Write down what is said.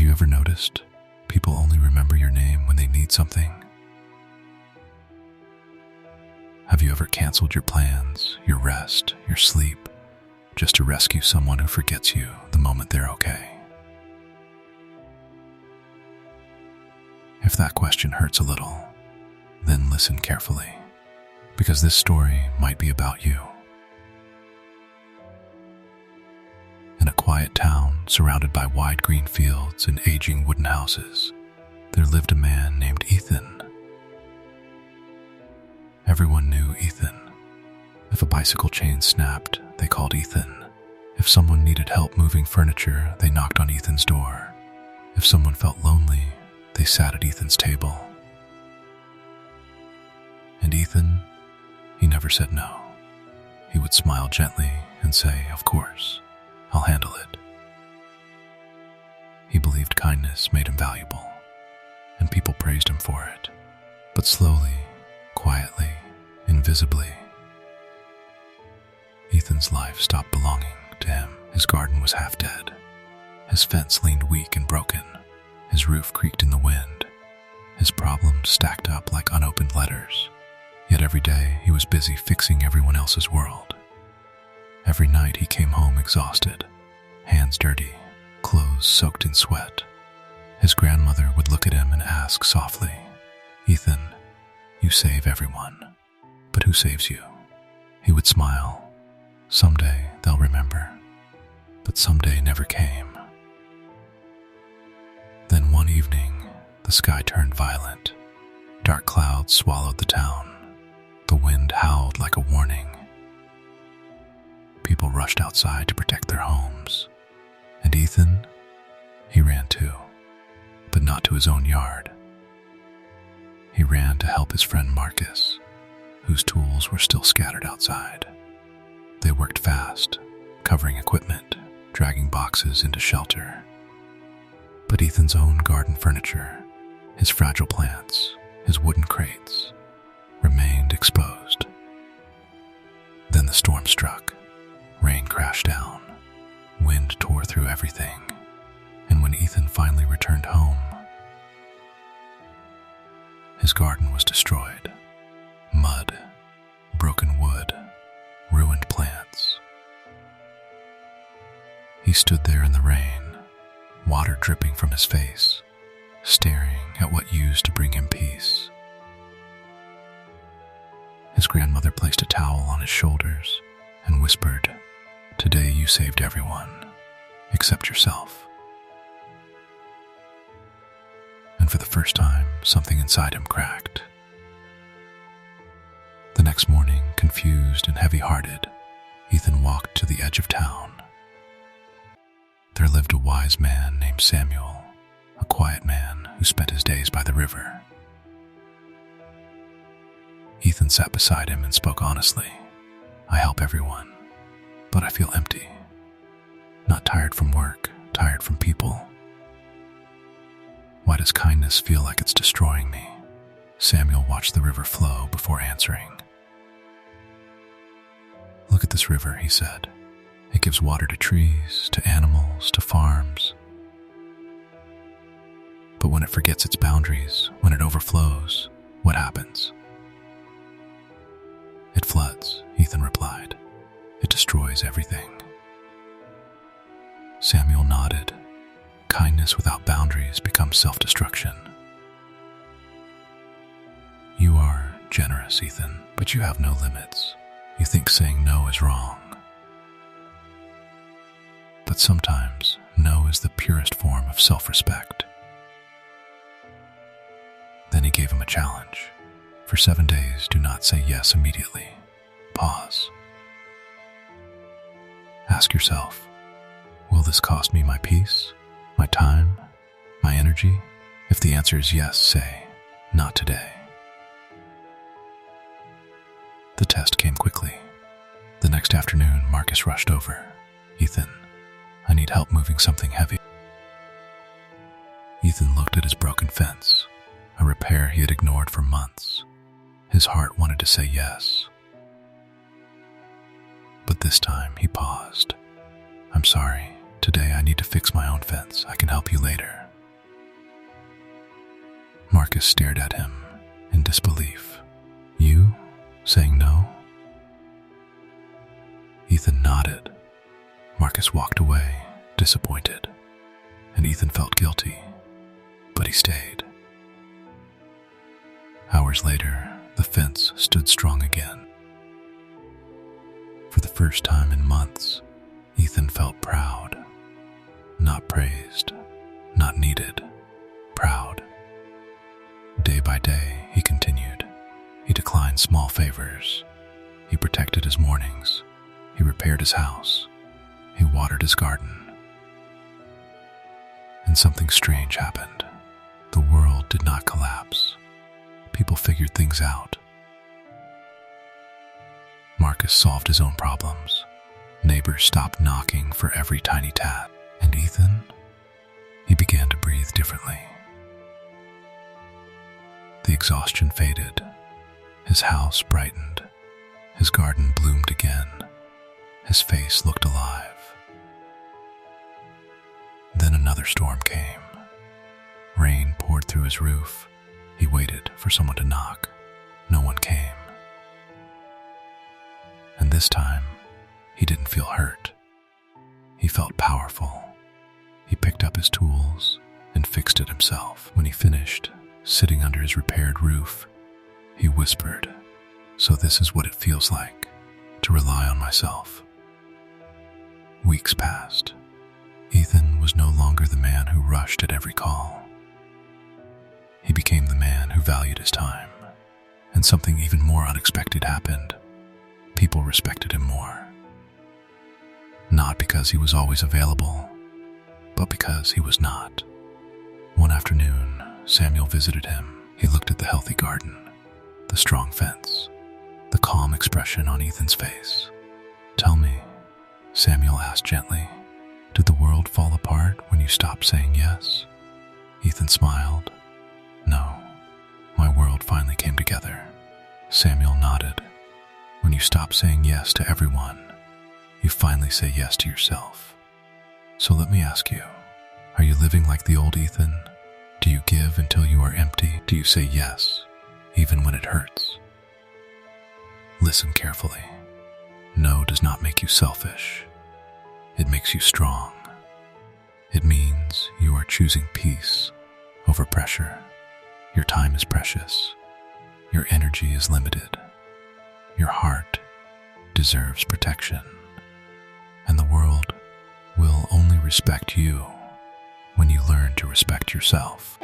you ever noticed people only remember your name when they need something? Have you ever canceled your plans, your rest, your sleep, just to rescue someone who forgets you the moment they're okay? If that question hurts a little, then listen carefully, because this story might be about you. In a quiet town surrounded by wide green fields and aging wooden houses, there lived a man named Ethan. Everyone knew Ethan. If a bicycle chain snapped, they called Ethan. If someone needed help moving furniture, they knocked on Ethan's door. If someone felt lonely, they sat at Ethan's table. And Ethan, he never said no. He would smile gently and say, "Of course, I'll handle it." He believed kindness made him valuable, and people praised him for it. But slowly, quietly, invisibly, Ethan's life stopped belonging to him. His garden was half dead. His fence leaned weak and broken. His roof creaked in the wind. His problems stacked up like unopened letters. Yet every day he was busy fixing everyone else's world. Every night he came home exhausted, hands dirty, clothes soaked in sweat. His grandmother would look at him and ask softly, "Ethan, you save everyone, but who saves you?" He would smile. Someday they'll remember. But someday never came. Then one evening, the sky turned violent. Dark clouds swallowed the town. The wind howled like a warning. People rushed outside to protect their homes. And Ethan, he ran too, but not to his own yard. He ran to help his friend Marcus, whose tools were still scattered outside. They worked fast, covering equipment, dragging boxes into shelter. But Ethan's own garden furniture, his fragile plants, his wooden crates, remained exposed. Then the storm struck. Rain crashed down. Wind tore through everything. And when Ethan finally returned home, his garden was destroyed. Mud, broken wood, ruined plants. He stood there in the rain, water dripping from his face, staring at what used to bring him peace. His grandmother placed a towel on his shoulders and whispered, "Today you saved everyone, except yourself." And for the first time, something inside him cracked. The next morning, confused and heavy-hearted, Ethan walked to the edge of town. There lived a wise man named Samuel, a quiet man who spent his days by the river. Ethan sat beside him and spoke honestly. "I help everyone, but I feel empty. Not tired from work, tired from people. Why does kindness feel like it's destroying me?" Samuel watched the river flow before answering. "Look at this river," he said. "It gives water to trees, to animals, to farms. But when it forgets its boundaries, when it overflows, what happens?" "It floods," Ethan replied. "It destroys everything." Samuel nodded. Kindness without boundaries becomes self-destruction. "You are generous, Ethan, but you have no limits. You think saying no is wrong. But sometimes, no is the purest form of self-respect." Then he gave him a challenge. For 7 days, do not say yes immediately. Pause. Ask yourself, will this cost me my peace, my time, my energy? If the answer is yes, say, not today. The test came quickly. The next afternoon, Marcus rushed over. "Ethan, I need help moving something heavy." Ethan looked at his broken fence, a repair he had ignored for months. His heart wanted to say yes. But this time he paused. "I'm sorry. Today I need to fix my own fence. I can help you later." Marcus stared at him in disbelief. You saying no? Ethan nodded. Marcus walked away, disappointed, and Ethan felt guilty, but he stayed. Hours later, the fence stood strong again. For the first time in months, Ethan felt proud. Not praised, not needed, proud. Day by day, he continued. He declined small favors. He protected his mornings. He repaired his house. He watered his garden. And something strange happened. The world did not collapse. People figured things out. Marcus solved his own problems. Neighbors stopped knocking for every tiny task. And Ethan? He began to breathe differently. The exhaustion faded. His house brightened. His garden bloomed again. His face looked alive. Then another storm came. Rain poured through his roof. He waited for someone to knock. No one came. And this time, he didn't feel hurt. He felt powerful. He picked up his tools and fixed it himself. When he finished, sitting under his repaired roof, he whispered, "So this is what it feels like to rely on myself." Weeks passed. Ethan was no longer the man who rushed at every call. He became the man who valued his time, and something even more unexpected happened. People respected him more. Not because he was always available, but because he was not. One afternoon, Samuel visited him. He looked at the healthy garden, the strong fence, the calm expression on Ethan's face. "Tell me," Samuel asked gently, "did the world fall apart when you stopped saying yes?" Ethan smiled. "No, my world finally came together." Samuel nodded. "When you stop saying yes to everyone, you finally say yes to yourself. So let me ask you, are you living like the old Ethan? Do you give until you are empty? Do you say yes, even when it hurts?" Listen carefully. No does not make you selfish. It makes you strong. It means you are choosing peace over pressure. Your time is precious. Your energy is limited. Your heart deserves protection. And the world will only respect you when you learn to respect yourself.